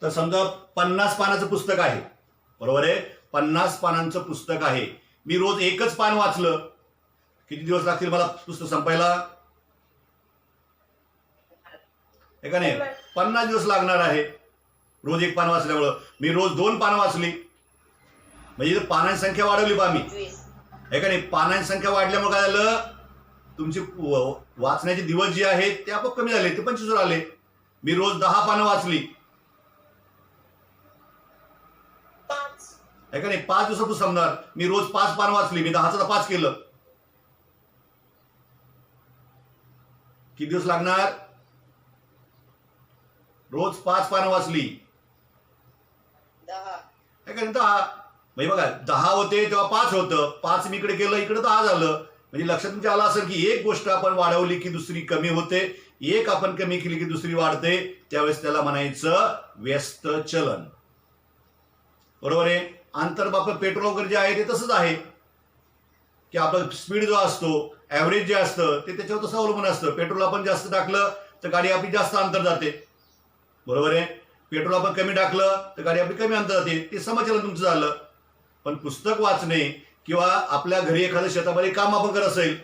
तर समजा 50 पानाचं पुस्तक आहे, बरोबर आहे, 50 पानांचं पुस्तक आहे, मी रोज एकच पान वाचलं, किती दिवस लागतील मला पुस्तक संपायला? हे का नाही, 50 दिवस लागणार आहे रोज एक पान वाचल्यामुळं. मी रोज 2 पानं वाचली म्हणजे पानांची संख्या वाढवली बा मी, हे का नाही. पानांची संख्या वाढल्यामुळे काय झालं, तुमची वाचण्याचे दिवस जे आहेत ते आपोआप कमी झाले, ते 25 वर आले. मी रोज 10 पानं वाचली, हे का नाही, 5 दिवसातून समजणार. मी रोज 5 पानं वाचली, मी 10चं 5 केलं, किती दिवस लागणार? रोज 5 पानं वाचली, हे का नाही, 10. म्हणजे बघा 10 होते तेव्हा 5 होतं, 5 मी इकडे केलं, इकडे 10 झालं. म्हणजे लक्षात तुमच्या आलं असेल की एक गोष्ट आपण वाढवली की दुसरी कमी होते, एक आपण कमी केली की दुसरी वाढते, त्यावेळेस त्याला म्हणायचं व्यस्त चलन, बरोबर आहे. आंतरबाप पेट्रोल वगैरे जे आहे ते तसंच आहे की आपलं स्पीड जो असतो, ऍव्हरेज जे असतं ते त्याच्यावर तसं अवलंबून असतं. पेट्रोल आपण जास्त टाकलं तर गाडी आपली जास्त अंतर जाते, बरोबर आहे. पेट्रोल आपण कमी टाकलं तर गाडी आपली कमी अंतर जाते, ते समचलन तुमचं झालं. पण पुस्तक वाचणे किंवा आपल्या घरी एखाद्या शेतामध्ये काम आपण करत असेल,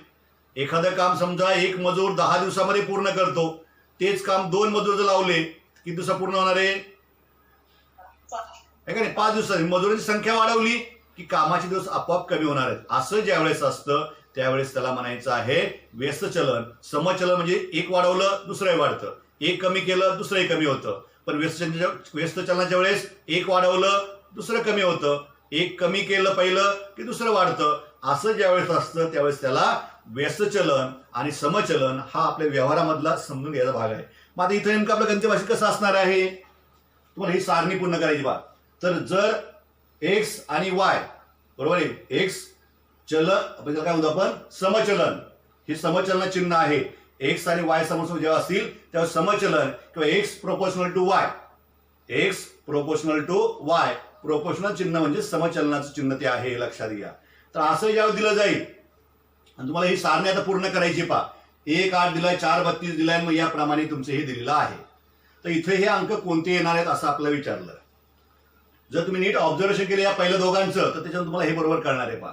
एखादं काम समजा एक मजूर 10 दिवसामध्ये पूर्ण करतो, तेच काम 2 मजूर जर लावले किती दिवसात पूर्ण होणार आहे? का नाही, 5 दिवसांनी. मजुरांची संख्या वाढवली की कामाचे दिवस आपोआप कमी होणार आहेत. असं ज्यावेळेस असतं त्यावेळेस त्याला म्हणायचं आहे व्यस्त चलन. समचलन म्हणजे एक वाढवलं दुसरंही वाढतं, एक कमी केलं दुसरंही कमी होतं. पण व्यस्त चलनाच्या वेळेस एक वाढवलं दुसरं कमी होतं, एक कमी केलं पहिलं की दुसरं वाढतं. असं ज्यावेळेस असतं त्यावेळेस त्याला व्यस्त चलन आणि समचलन हा आपल्या व्यवहारामधला समजून घ्यायचा भाग आहे. मग आता इथं नेमकं आपल्या गणित भाषेत कसं असणार आहे, तुम्हाला ही सारणी पूर्ण करायची बा. तर जर एक्स आणि वाय, बरोबर आहे, एक्स चलन म्हणजे काय होतं आपण समचलन, हे समचलन चिन्ह आहे. एक्स आणि वाय समोर जेव्हा असतील तेव्हा समचलन किंवा X proportional to Y, X proportional to Y, proportional चिन्ह म्हणजे समचलनाचं चिन्ह ते आहे, लक्षात घ्या. तर असं जेव्हा दिलं जाईल आणि तुम्हाला ही सारणी आता पूर्ण करायची पा, 1 8 दिलाय, 4 32 दिलाय, मग याप्रमाणे तुमचं हे दिलेलं आहे. तर इथे हे अंक कोणते येणार आहेत असं आपल्याला विचारलं. जर तुम्ही नीट ऑब्झर्वेशन केलं या पहिल्या दोघांचं तर त्याच्यावर तुम्हाला हे बरोबर कळणार आहे पा.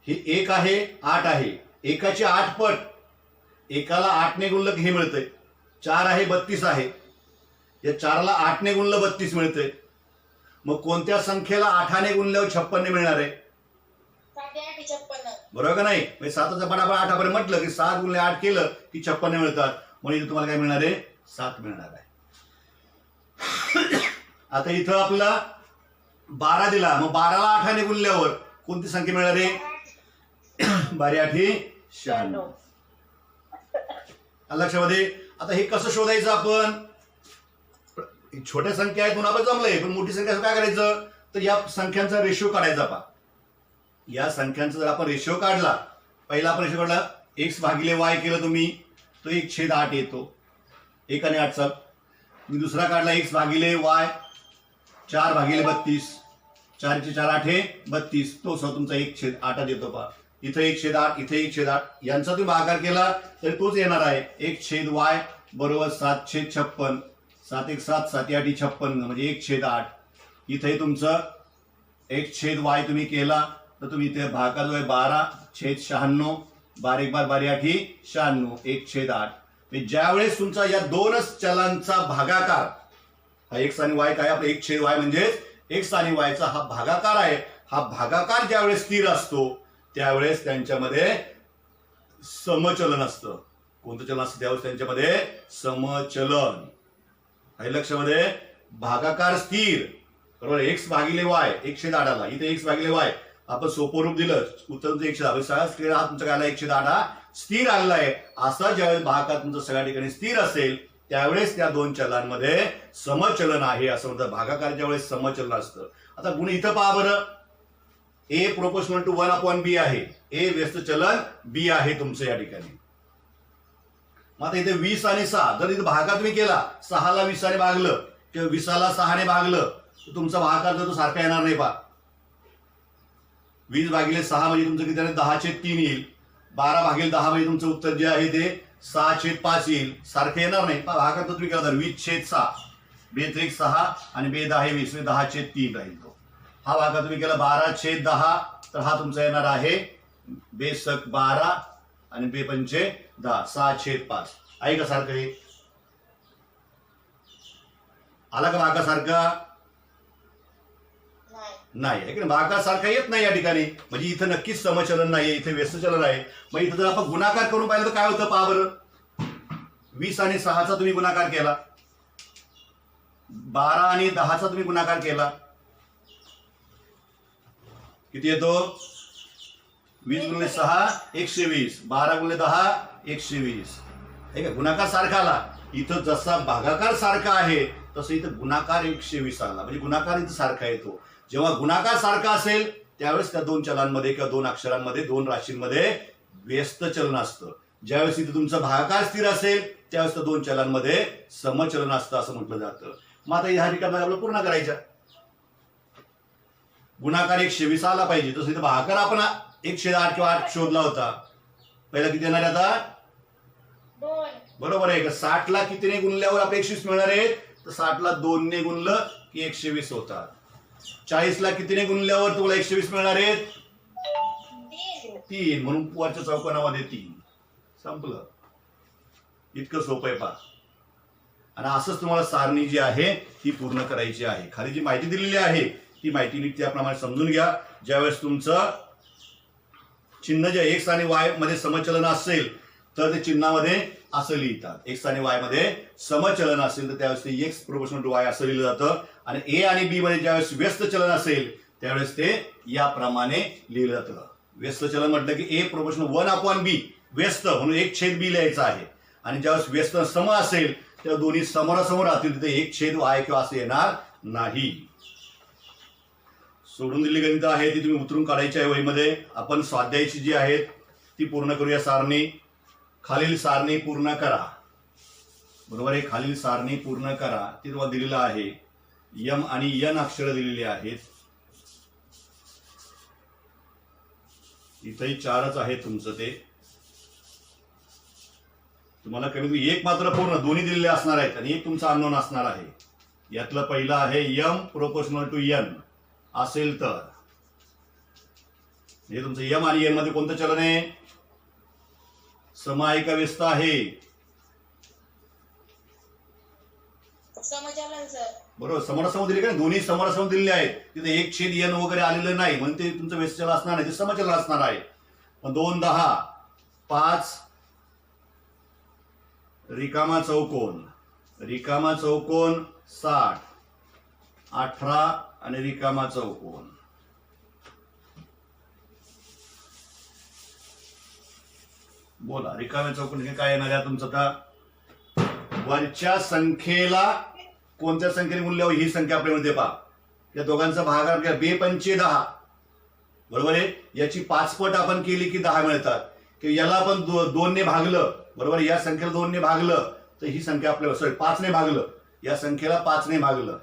हे 1 आहे, 8 आहे, एकाची 8 पट, एकाला 8 ने गुणलं की हे मिळतंय. 4 आहे, 32 आहे, या 4ला 8 ने गुणलं 32 मिळतंय. मग कोणत्या संख्येला 8 ने गुणल्यावर 56 मिळणार आहे? बरोबर का नाही? म्हणजे 7चा पटापट 8 पर्यंत म्हटलं की 7 गुणले 8 केलं की 56 मिळतात. म्हणजे तुम्हाला काय मिळणार आहे? 7 मिळणार आहे. आता इथं आपला 12 दिला, मग 12ला 8 ने गुणल्यावर कोणती संख्या मिळणार आहे? 12 8 96. लक्षामध्ये. आता हे कसं शोधायचं आपण? छोट्या संख्या आहेत म्हणून आपण जमलंय, पण मोठी संख्या काय करायचं, तर या संख्यांचा रेशो काढायचा पा. या संख्यांचा जर आपण रेशो काढला, पहिला आपण रेशो काढला एक्स भागिले वाय केलं तुम्ही, तो 1/8 येतो, 1 आणि 8चा. मी दुसरा काढला एक्स भागिले वाय 4 भागिले 32, 4 चे 4 8 32, तो तुमचा 1/8 येतो पा. इथं 1/8, इथे 1/8, यांचा तुम्ही भागाकार केला तर तोच येणार आहे. 1/y बरोबर 7/56, 7 1 7, 7 8 56, म्हणजे 1/8. इथे तुमचं 1/y तुम्ही केला तर तुम्ही इथे भागाकार जो आहे 12/96, 12 1 12 8 96, 1/8. ज्यावेळेस तुमचा या दोनच चलांचा भागाकार, हा एक्स आणि वाय काय आपलं 1/y म्हणजेच एक्स आणि वायचा हा भागाकार आहे. हा भागाकार ज्यावेळेस स्थिर असतो त्यावेळेस त्यांच्यामध्ये समचलन असतं. कोणतं चलन असतं त्यावेळेस त्यांच्यामध्ये? समचलन. आहे लक्षामध्ये. भागाकार स्थिर, बरोबर, एक्स भागिले वाय 1/8 आला, इथे एक्स भागिले वाय आपण सोपं रूप दिलं, उत्तर तुमचं 1/8. सगळा स्थिर हा तुमचा काय आला? 1/8 स्थिर आलेला आहे. असा ज्यावेळेस भागाकार तुमचा सगळ्या ठिकाणी स्थिर असेल त्यावेळेस त्या दोन चलांमध्ये समचलन आहे असं म्हणतात. भागाकार ज्यावेळेस समचलन असतं. आता गुण इथं पहा बरं, ए प्रोपोर्शनल टू 1/b आहे, ए व्यस्त चलन बी आहे तुमचं या ठिकाणी. मग आता इथे 20 आणि 6 जर इथे भागाकार तुम्ही केला, 6ला 20 ने भागलं किंवा 20ला 6 ने भागलं तर तुमचा भागाकार जो तो सारखा येणार नाही पा. 20 भागिले 6 म्हणजे तुमचं किती आहे? 10/3 येईल. 12 भागिले 10 म्हणजे तुमचं उत्तर जे आहे ते 6/5 येईल, सारखं येणार नाही. भागात तुम्ही केला तर 20/6, 2×6 आणि 2×10 = 20, 10/3 राहील तो. हा भागात तुम्ही केला 12/10, तर हा तुमचा येणार आहे 2×12 आणि 2×5 6/5. आहे का सारखं हे? आला का भागासारखा? नाही आहे की नाही? भागासारखा येत नाही या ठिकाणी. म्हणजे इथं नक्कीच समचलन नाहीये, इथे व्यस्तचलन आहे. मग इथं जर आपण गुणाकार करून पाहिलं तर काय होतं पहा बरं. 20 आणि 6चा तुम्ही गुणाकार केला, 12 आणि 10चा तुम्ही गुणाकार केला, किती येतो? 20×6 120, 12×10 120. आहे का? गुणाकार सारखा आला. इथं जसा भागाकार सारखा आहे तसं इथं गुणाकार 120 आला. म्हणजे गुणाकार इथं सारखा येतो. जेव्हा गुणाकार सारखा असेल त्यावेळेस त्या दोन चलांमध्ये किंवा दोन अक्षरांमध्ये, दोन राशींमध्ये व्यस्त चलन असतं. ज्यावेळेस इथं तुमचा भागाकार स्थिर असेल त्यावेळेस त्या दोन चलांमध्ये समचलन असतं असं म्हटलं जातं. मग आता ह्या ठिकाणी आपल्याला पूर्ण करायच्या. गुणाकार 120 आला पाहिजे. तसं इथं भागाकार आपण 108 किंवा 8 शोधला होता. पहिला किती येणार आहे आता? 2. बरोबर आहे का? 60ला कितीने गुणल्यावर आपले 120 मिळणार आहेत? तर 60ला 2 ने गुणलं की 120 होतात. 40ला कितीने गुणल्यावर तुम्हाला 120 मिळणार आहेत? 3. म्हणून वरच्या चौकोनामध्ये 3. संपलं. इतकं सोपं आहे पहा. आणि असंच तुम्हाला सारणी जी आहे ती पूर्ण करायची आहे. खाली जी माहिती दिलेली आहे ती माहिती नीट त्याप्रमाणे समजून घ्या. ज्यावेळेस तुमचं चिन्ह जे एक्स आणि वाय मध्ये समचलन असेल तर ते चिन्हामध्ये असं लिहितात. एक्स आणि वाय मध्ये समचलन असेल तर त्यावेळेस ते एक्स प्रोपोर्शनल टू वाय असं लिहिलं जातं. आणि ए आणि बी मध्ये ज्यावेळेस व्यस्त चलन असेल त्यावेळेस ते याप्रमाणे लिहिलं जातं. व्यस्त चलन म्हटलं की ए प्रोपोर्शनल 1/b व्यस्त म्हणून 1/b लिहायचं आहे. आणि ज्यावेळेस व्यस्त सम असेल तेव्हा दोन्ही समोरासमोर राहतील तिथे 1/y किंवा असं येणार नाही. सोडून दिलेली गणितं आहे ती तुम्ही उतरून काढायची आहे वहीमध्ये. आपण स्वाध्यायाची जी आहेत ती पूर्ण करूया. सारणी खालील सारणी पूर्ण करा. बरोबर आहे? खालील सारणी पूर्ण करा ती तुम्हाला दिलेलं आहे. यम आणि यन अक्षर दिलेली आहेत. इथंही 4च आहे तुमचं ते. तुम्हाला कमीत कमी एक मात्र पूर्ण दोन्ही दिलेले असणार आहेत आणि एक तुमचा अननोन असणार आहे. यातलं पहिलं आहे यम प्रोपोर्शनल टू यन असेल तर. हे तुमचं यम आणि यन मध्ये कोणतं चलन आहे? सम आहे का व्यस्त आहे? समचलन सर. बरोबर. समोरासमोर दिले का? दोन्ही समोरासमोर दिलेले आहेत. तिथे 1/n वगैरे आलेलं नाही म्हणून ते तुमचं व्यस्त चलन असणार नाही, ते समचलन असणार आहे. मग 2, 10, 5 रिकामा चौकोन, रिकामा चौकोन 60, 18 आणि रिकामा चौकोन. बोला रिकाम्या चौकोन हे काय येणार आहे तुमचं? आता वरच्या संख्येला कोणत्या संख्येने गुणल्यावर ही संख्या आपल्यामध्ये पहा. या दोघांचा भागाकार 2×5 बरोबर आहे. याची 5 पट आपण केली की 10 मिळतात. की याला आपण 2 ने भागलं, बरोबर. या संख्येला 2 ने भागलं तर ही संख्या आपल्याला 5 ने भागलं, या संख्येला 5 ने भागलं,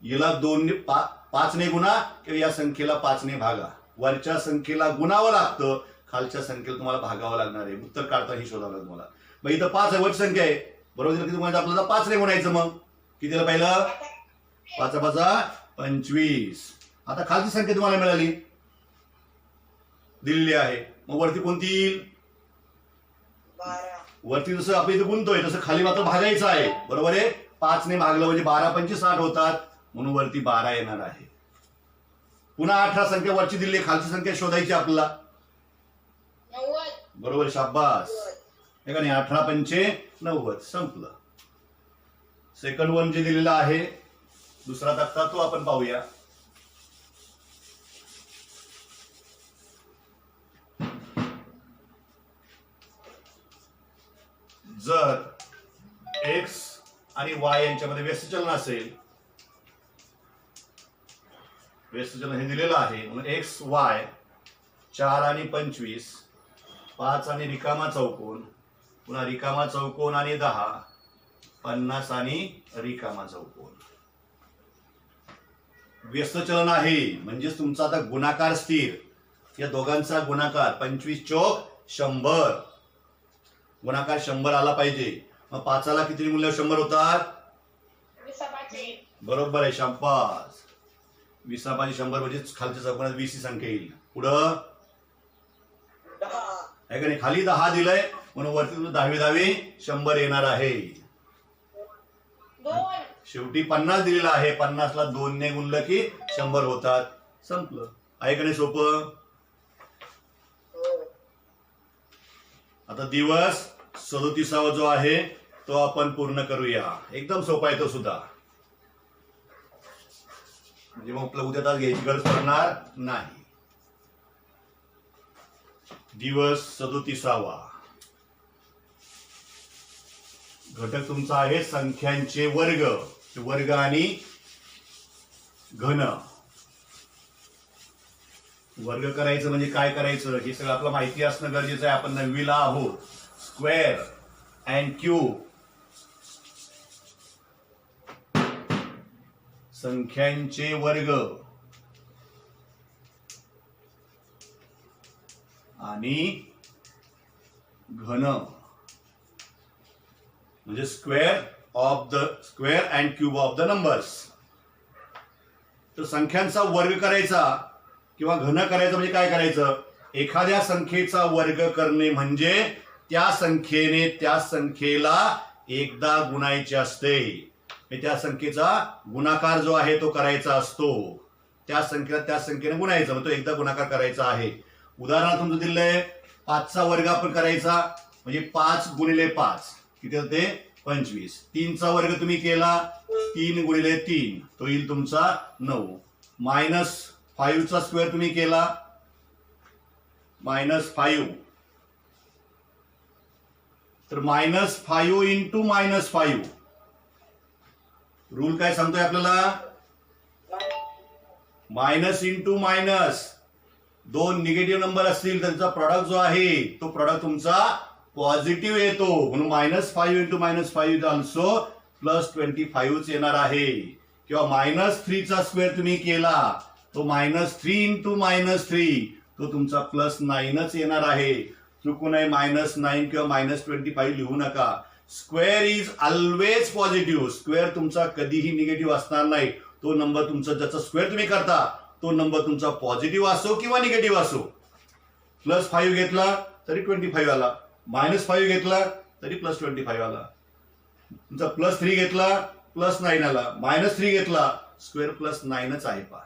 याला 2 ने 5 ने गुणा किंवा या संख्येला 5 ने भागा. वरच्या संख्येला गुणावं लागतं, खालच्या संख्येला तुम्हाला भागावं लागणार आहे. उत्तर काढता ही शोधावं लागतं तुम्हाला. मग इथं 5 आहे, वरची संख्या आहे बरोबर. किती म्हणायचं आपल्याला? 5 ने गुणायचं. मग कितीला पाहिलं? 5×5 = 25. आता खालची संख्या तुम्हाला मिळाली दिलेली आहे. मग वरती कोणती येईल? 12. वरती जसं आपण इथे गुणतोय तसं खाली मात्र भागायचं आहे बरोबर आहे. 5 ने भागलं म्हणजे 12×5 = 60 होतात म्हणून वरती 12 येणार आहे. पुन्हा 18 संख्या वरची दिली, खालची संख्या शोधायची आपल्याला. 90. बरोबर. शाबास. हे का नाही? 18×5 = 90. संपलं. सेकंड वन जे दिलेलं आहे दुसरा तक्ता तो आपण पाहूया. जर एक्स आणि वाय यांच्यामध्ये व्यस्तचलन असेल, व्यस्तचलन हे दिलेलं आहे म्हणून एक्स वाय 4 आणि 25, 5 आणि रिकामा चौकोन, पुन्हा रिकामा चौकोन आणि 10, 50 आणि रिकामा चौकोन. व्यस्तचलन आहे म्हणजेच तुमचा आता गुणाकार स्थिर. या दोघांचा गुणाकार 25 × 100. गुणाकार 100 आला पाहिजे. मग 5ला किती मूल्य 100 होतात? 20 बरोबर आहे शांपास. 20 100 म्हणजे खालच्या चौकोनात 20 ही संख्या येईल. पुढं 10 आहे का नाही? खाली 10 दिलंय म्हणून वरती 10 100 येणार आहे. 2 शेवटी 50 दिलेला आहे. 50ला 2 ने गुणलं की 100 होतात. संपलं. आहे का नाही सोपं? आता दिवस 37वा जो आहे तो आपण पूर्ण करूया. एकदम सोपा आहे तो सुद्धा. म्हणजे मग आपलं उद्या तास घ्यायची गरज पडणार नाही. दिवस 37वा. घटक तुमचा आहे संख्यांचे वर्ग. वर्ग आणि घन. वर्ग करायचं म्हणजे काय करायचं हे सगळं आपलं माहिती असणं गरजेचं आहे. आपण 9वीला आहोत. Square and cube. संख्यांचे वर्ग आणि घन म्हणजे square and cube of the numbers. तर संख्यांचा वर्ग करायचा किंवा घन करायचं म्हणजे काय करायचं? एखाद्या संख्येचा वर्ग करणे म्हणजे त्या संख्येने त्या संख्येला एकदा गुणायचे असते. त्या संख्येचा गुणाकार जो आहे तो करायचा असतो. त्या संख्येला त्या संख्येने गुणायचं म्हणजे तो एकदा गुणाकार करायचा आहे. उदाहरणार्थ तुमचं दिलंय 5चा वर्ग आपण करायचा म्हणजे 5 गुणिले 5 किती होते? 25. 3चा वर्ग तुम्ही केला 3 गुणिले 3 तो येईल तुमचा 9. -5चा स्क्वेअर तुम्ही केला -5 तर -5 इंटू -5 रूल काय सांगतोय आपल्याला? Minus into minus. 2 negative number असतील त्यांचा प्रॉडक्ट जो आहे तो प्रॉडक्ट तुमचा पॉझिटिव्ह येतो. म्हणून -5 इंटू -5 इज ऑल्सो +25 येणार आहे. किंवा -3चा स्क्वेअर तुम्ही केला तो -3 इंटू -3 तो तुमचा +9च येणार आहे. चुकून -9 किंवा -25 लिहू नका. Square is always positive. Square तुमचा कधीही निगेटिव्ह असणार नाही. तो नंबर तुमचा ज्याचा स्क्वेअर तुम्ही करता तो नंबर तुमचा पॉझिटिव्ह असो किंवा निगेटिव्ह असो. +5 घेतला तरी 25 आला. -5 घेतला तरी +25 आला. तुमचा +3 घेतला +9 आला. -3 घेतला स्क्वेअर +9च आहे. पहा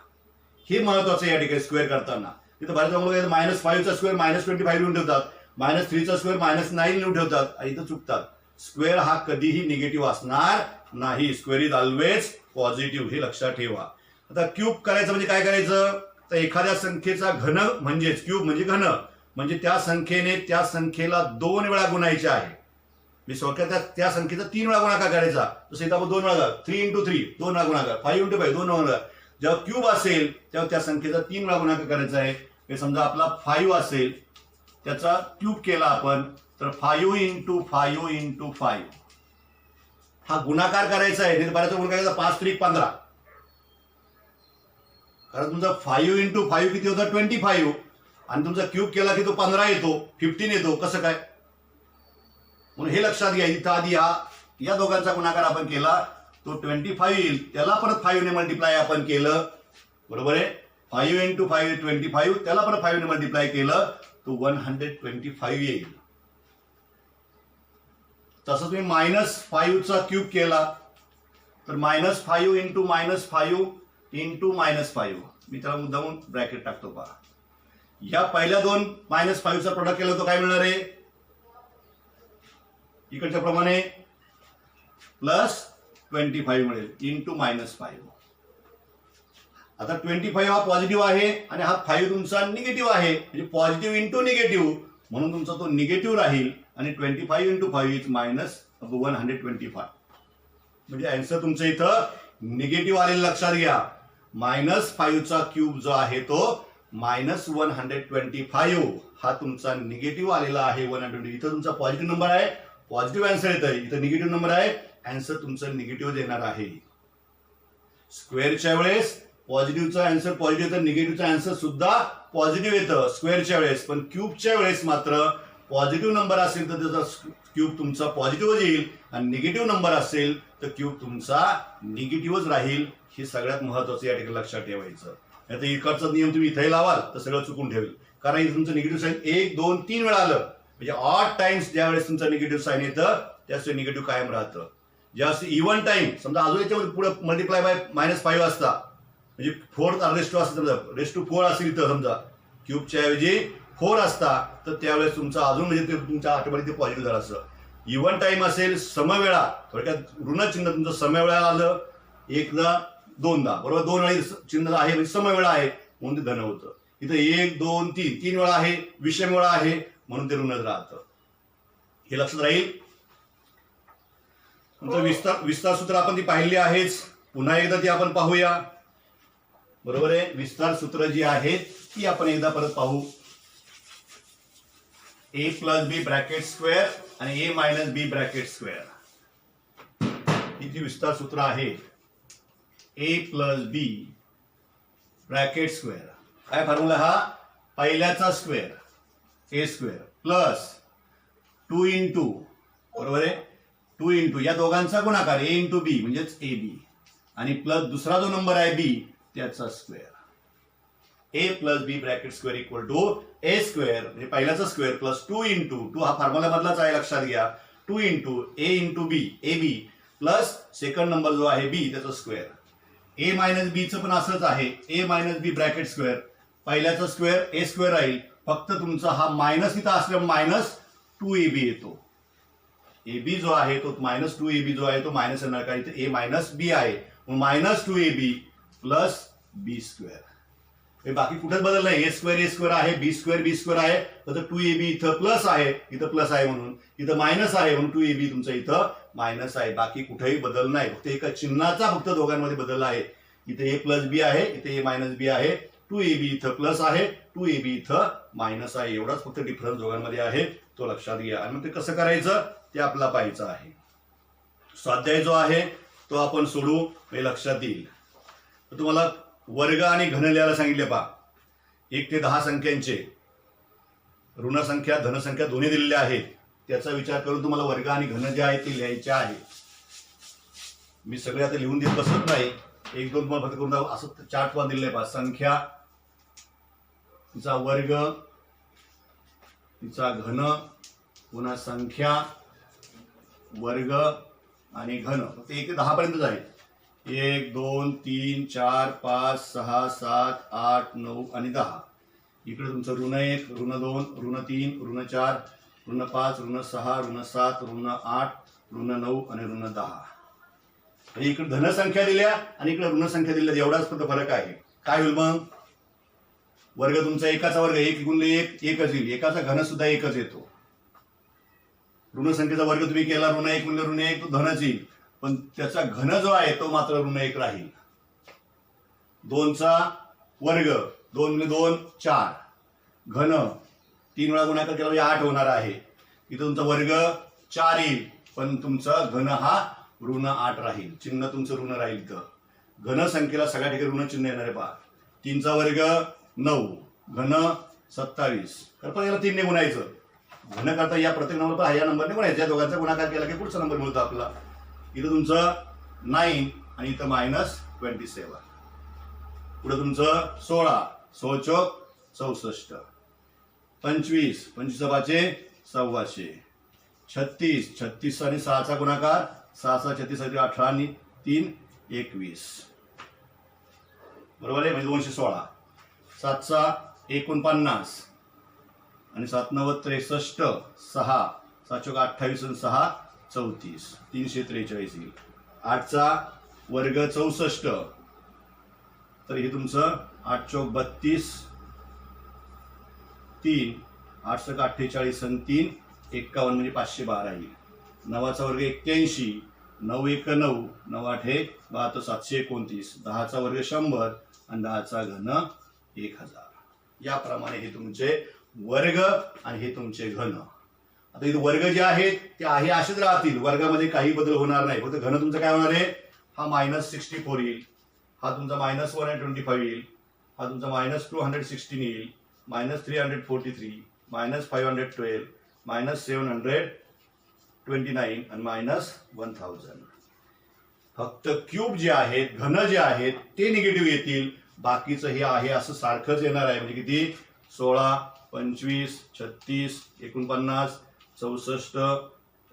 हे महत्वाचं या ठिकाणी स्क्वेअर करताना. तिथं बऱ्याच लोक -5चा स्क्वेअर -25 लिहून ठेवतात. -3चा स्क्वेअर -9 लिहून ठेवतात आणि इथं चुकतात. स्क्वेअर हा कधीही निगेटिव्ह असणार नाही. स्क्वेअर इज ऑलवेज पॉझिटिव्ह हे लक्षात ठेवा. आता क्यूब करायचं म्हणजे काय करायचं? तर एखाद्या संख्येचा घन म्हणजेच क्यूब म्हणजे घन म्हणजे त्या संख्येने त्या संख्येला 2 वेळा गुणायचे आहे. मी स्वतः त्या संख्येचा 3 वेळा गुणाकार करायचा. जसं इथं आपण 2 वेळा 3 इंटू 3 2 वेळा गुणाकार 5 इंटू 5 2 वेळा गुणाकार. जेव्हा क्यूब असेल तेव्हा त्या संख्येचा 3 वेळा गुणाकार करायचा आहे. हे समजा आपला 5 असेल त्याचा क्यूब केला आपण तर 5 इंटू 5 इंटू 5 हा गुणाकार करायचा आहे. नाही बऱ्याच गुणाकार करायचा 5 3 15 कारण तुमचा 5 इंटू 5 किती होता? 25 आणि तुमचा क्यूब केला की तो 15 येतो 15 येतो. कसं काय? म्हणून हे लक्षात घ्या. इथं आधी या दोघांचा गुणाकार आपण केला तो 25 येईल. त्याला परत 5 ने मल्टिप्लाय आपण केलं. बरोबर आहे. 5 इंटू 5 25 त्याला परत 5 ने मल्टिप्लाय केलं तो 125 येईल. तसं तुम्ही -5चा क्यूब केला तर -5 इंटू -5 इंटू -5 मी त्याला मुद्दामून ब्रॅकेट टाकतो. पहा या पहिल्या 2 -5चा प्रोडक्ट केला तो काय मिळणार आहे? इकडच्या प्रमाणे +25 मिळेल इंटू -5. आता 25 हा पॉझिटिव्ह आहे आणि हा 5 तुमचा निगेटिव्ह आहे. म्हणजे पॉझिटिव्ह इंटू निगेटिव्ह म्हणून तुमचा तो निगेटिव्ह राहील आणि 25 इंटू 5 इज -125. म्हणजे आन्सर तुमचं इथं निगेटिव्ह आलेलं लक्षात घ्या. -5चा क्यूब जो आहे तो -125 हा तुमचा निगेटिव्ह आलेला आहे. 120 इथं तुमचा पॉझिटिव्ह नंबर आहे. पॉझिटिव्ह आन्सर येत आहे. इथं निगेटिव्ह नंबर आहे. आन्सर तुमचं निगेटिव्ह येणार आहे. स्क्वेअरच्या वेळेस पॉझिटिव्हचा आन्सर पॉझिटिव्ह तर निगेटिव्हचा आन्सर सुद्धा पॉझिटिव्ह येतं स्क्वेअरच्या वेळेस. पण क्यूबच्या वेळेस मात्र पॉझिटिव्ह नंबर असेल तर त्याचा क्यूब तुमचा पॉझिटिव्हच येईल आणि निगेटिव्ह नंबर असेल तर क्यूब तुमचा निगेटिव्हच राहील. हे सगळ्यात महत्वाचं या ठिकाणी लक्षात ठेवायचं. नाही तर इकडचा नियम तुम्ही इथे लावाल तर सगळं चुकून ठेवेल. कारण इथे तुमचं निगेटिव्ह साईन 1 2 3 वेळा आलं म्हणजे ऑड टाइम्स ज्यावेळेस तुमचं निगेटिव्ह साईन येतं त्यावेळेस निगेटिव्ह कायम राहतं. ज्यावेळेस इव्हन टाइम समजा अजून याच्यामध्ये पुढे मल्टिप्लाय बाय -5 असता म्हणजे 4 रेस्ट असतं समजा रेस्ट टू 4 असेल तर समजा क्यूबच्या ऐवजी 4 असता तर त्यावेळेस तुमचा अजून म्हणजे ते तुमच्या ऑटोमॅटिक ते पॉझिटिव्ह झालं असतं. इव्हन टाइम असेल समवेळा थोडक्यात ऋण चिन्ह तुमचं समवेळा आलं एकदा दोनदा बरोबर 2 वेळा चिन्ह आहे म्हणजे समवेळा आहे म्हणून ते धन होतं. इथं 1 2 3 3 वेळा आहे विषम वेळा आहे म्हणून ते ऋणच राहतं. हे लक्षात राहील. नंतर विस्तार सूत्र आपण ती पाहिली आहेच. पुन्हा एकदा ती आपण पाहूया. बरोबर आहे. विस्तार सूत्र जी आहेत ती आपण एकदा परत पाहू. a plus B bracket square आणि a minus B bracket square ही जी विस्तार सूत्र आहे a plus B bracket square काय फॉर्म्युला हा पहिल्याचा square a square plus 2 into बरोबर आहे 2 इंटू या दोघांचा गुणाकार a इंटू बी म्हणजेच ए बी आणि प्लस दुसरा जो नंबर आहे बी त्याचा square a plus B bracket square equal to a square म्हणजे पहिल्याचा स्क्वेअर प्लस 2 इंटू 2 हा फॉर्म्युला मधलाच आहे लक्षात घ्या 2 into a into B A B plus second number जो आहे बी त्याचा स्क्वेअर. a मायनस बी चं पण असंच आहे a minus B bracket square पहिल्याचा स्क्वेअर a स्क्वेअर राहील फक्त तुमचा हा मायनस इथं असल्यामुळे -2ab येतो. ए बी जो आहे तो -2ab जो आहे तो मायनस येणार का इथे a मायनस बी आहे -2ab प्लस बी स्क्वेअर. हे बाकी कुठेच बदल नाही. ए स्क्वेअर आहे बी स्क्वेअर आहे तर 2ab इथं प्लस आहे इथं प्लस आहे म्हणून इथं मायनस आहे म्हणून 2ab तुमचं इथं मायनस आहे. बाकी कुठेही बदल नाही फक्त एका चिन्हाचा फक्त दोघांमध्ये बदल आहे. इथे a प्लस बी आहे इथे a मायनस बी आहे 2ab इथं प्लस आहे 2ab इथं मायनस आहे एवढाच फक्त डिफरन्स दोघांमध्ये आहे तो लक्षात घ्या. आणि मग ते कसं करायचं ते आपल्याला पाहायचं आहे. स्वाध्याय जो आहे तो आपण सोडू हे लक्षात येईल. तर तुम्हाला वर्ग आणि घन लिहायला सांगितले पहा 1 ते 10 संख्यांचे ऋणसंख्या धनसंख्या दोन्ही दिलेल्या आहेत. त्याचा विचार करून तुम्हाला वर्ग आणि घन जे आहे ते लिहायचे आहे. मी सगळे आता लिहून देत बसत नाही 1 2 तुम्हाला फक्त करून असं चार्ट वर दिलेलं आहे पहा. संख्या तिचा वर्ग तिचा घन पुन्हा संख्या वर्ग आणि घन फक्त 1 ते 10 पर्यंतच आहे. 1 2 3 4 5 6 7 8 9 आणि 10. इकडे तुमचं ऋण 1 ऋण 2 ऋण 3 ऋण 4 ऋण 5 ऋण 6 ऋण 7 ऋण 8 ऋण 9 आणि ऋण 10. इकडे धनसंख्या दिल्या आणि इकडे ऋणसंख्या दिल्या एवढाच फक्त फरक आहे. काय होईल मग वर्ग तुमचा एकाचा वर्ग 1 गुणिले 1 एकच येईल. एकाचा घन सुद्धा एकच येतो. ऋणसंख्येचा वर्ग तुम्ही केला ऋण 1 गुणिले ऋण 1 तो धनच येईल पण त्याचा घन जो आहे तो मात्र ऋण 1 राहील. 2चा वर्ग 2 गुणिले 2 4 घन 3 वेळा गुणाकार केला म्हणजे 8 होणार आहे. इथं तुमचा वर्ग 4 येईल पण तुमचा घन हा ऋण 8 राहील. चिन्ह तुमचं ऋण राहील. इथं घन संख्येला सगळ्या ठिकाणी ऋण चिन्ह येणार आहे पहा. 3चा वर्ग 9 घन 27 तर याला 3 ने गुणायचं. घन करता या प्रत्येक नंबर पर या नंबरने गुणायचं. या दोघांचा गुणाकार केला की पुढचा नंबर मिळतो आपला. इथं तुमचं 9 आणि इथं -27 पुढे तुमचं 16 16 चौक 64 25 25 5 36 36 आणि 6चा गुणाकार 6 6 36 18 आणि 3 21 बरोबर आहे म्हणजे 216. 7चा 49 आणि 7 9 63 6 7 चौक 28 आणि 6 34 343 येईल. 8चा वर्ग 64 तर हे तुमचं 8 चौक 32 3 8 चौक 48 आणि 3 51 म्हणजे 512 येईल. 9चा वर्ग 81 9 1 9 9 8 72 729 10चा वर्ग 100 आणि 10चा घन 1000. याप्रमाणे हे तुमचे वर्ग आणि हे तुमचे घन. आता इथे वर्ग जे आहेत ते आहे असेच राहतील. वर्गामध्ये काही बदल होणार नाही. फक्त घन तुमचं काय होणार आहे हा -64 येईल. हा तुमचा -125 येईल. हा तुमचा -216 येईल. -343 -512 -700 29 आणि -1000. फक्त क्यूब जे आहेत, घन जे आहेत ते निगेटिव्ह येतील. बाकीचं हे आहे असं सारखंच येणार आहे. म्हणजे किती? 16, 25, 36, 49, 64,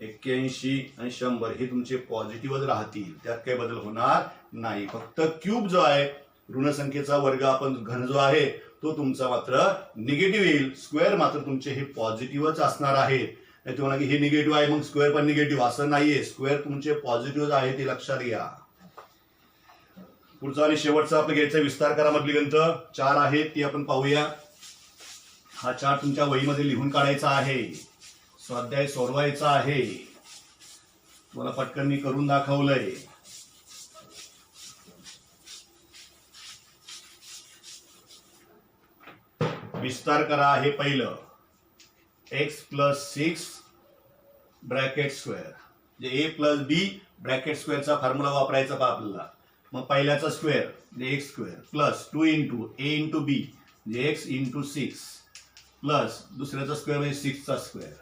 81 आणि 100 हे तुमचे पॉझिटिव्हच राहतील. त्यात काही बदल होणार नाही. फक्त क्यूब जो आहे, ऋण संख्येचा वर्ग आपण घन जो आहे तो तुमचा मात्र निगेटिव्ह येईल. स्क्वेअर मात्र तुमचे हे पॉझिटिव्हच असणार आहेत. नाही तुम्हाला की हे निगेटिव्ह आहे मग स्क्वेअर पण निगेटिव्ह असं नाहीये. स्क्वेअर तुमचे पॉझिटिव्ह आहे ते लक्षात घ्या. पुढचा आणि शेवटचा आपलं घ्यायचा विस्तार करा मधली गंत 4 आहेत ती आपण पाहूया. हा चार्ट तुमच्या वहीमध्ये लिहून काढायचा आहे. स्वाध्याय सोडवायचा आहे. तुम्हाला पटकन मी करून दाखवलंय. विस्तार करा हे पहिलं. x + 6 ब्रॅकेट स्क्वेअर म्हणजे a + b ब्रॅकेट स्क्वेअरचा फॉर्म्युला वापरायचा पहा आपल्याला. मग पहिल्याचा स्क्वेअर म्हणजे x square plus 2 × a × b म्हणजे x × 6 प्लस दुसऱ्याचा स्क्वेअर म्हणजे 6 चा स्क्वेअर.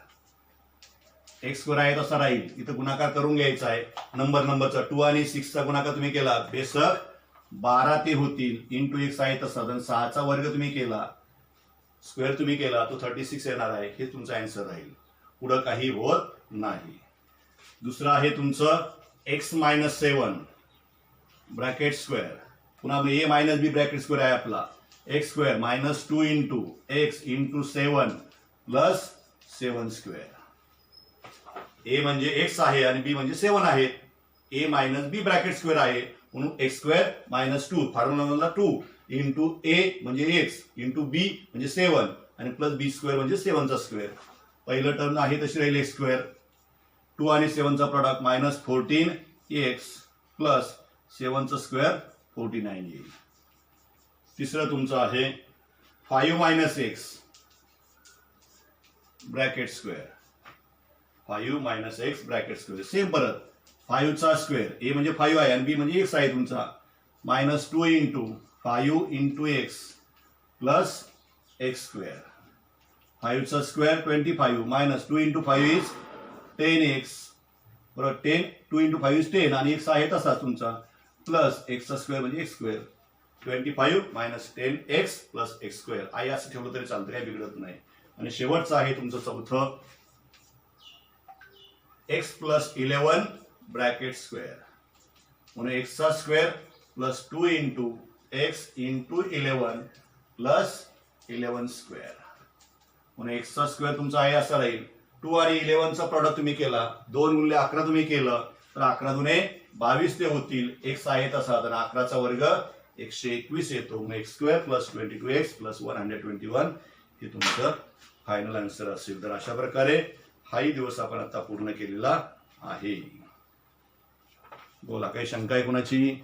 x स्क्वेअर आहे तसा राहील. इथं गुणाकार करून घ्यायचा आहे. नंबरचा 2 आणि 6 चा गुणाकार तुम्ही केला बेसक 12 ते होतील. × x आहे तसा 6 चा वर्ग तुम्ही केला स्क्वेअर तुम्ही केला तो 36 येणार आहे. हे तुमचा आन्सर राहील. पुढं काही होत नाही. दुसरं आहे तुमचं x - 7 ब्रॅकेट स्क्वेअर. पुन्हा a - b ब्रॅकेट स्क्वेअर आहे आपला. x square -2 × x × 7 plus 7 square. a म्हणजे x आहे आणि b म्हणजे 7 आहे. a - b ब्रॅकेट स्क्वेअर आहे म्हणून x स्क्वेअर -2 फॉर्म्युला 2 × a म्हणजे x × b म्हणजे 7 आणि प्लस b स्क्वेअर म्हणजे 7 चा स्क्वेअर. पहिलं टर्म आहे तशी राहील x स्क्वेअर. 2 आणि 7 चा प्रॉडक्ट -14x प्लस 7 चा स्क्वेअर 49 येईल. तिसरं तुमचं आहे 5 - x bracket square. 5 - x bracket square. Same परत 5 चा स्क्वेअर. a म्हणजे 5 आहे आणि b म्हणजे x आहे तुमचा. -2 × 5 × x प्लस x स्क्वेअर. 5 चा स्क्वेअर 25 -2 × 5 इज 10x बरोबर. 10 2 × 5 इज 10 आणि x आहे तसा तुमचा प्लस x चा स्क्वेअर म्हणजे x square. 25 - 10x plus x square. आहे असं ठेवलं तरी चालतं, काही बिघडत नाही. आणि शेवटचं आहे तुमचं चौथं x + 11 ब्रॅकेट स्क्वेअर. म्हणून x चा square plus 2 × x × 11 plus 11 square. म्हणून x चा स्क्वेअर तुमचा आहे असा राहील. 2 आणि 11 चा प्रॉडक्ट तुम्ही केला 2 × 11 तुम्ही केलं तर 11 दुने 22 ते होतील. x आहे तसा तर 11 चा वर्ग 121 येतो. मग x square plus 22x plus 121 हे तुमचं फायनल आन्सर असेल. तर अशा प्रकारे हाही दिवस आपण आता पूर्ण केलेला आहे. बोला काही शंका आहे कोणाची?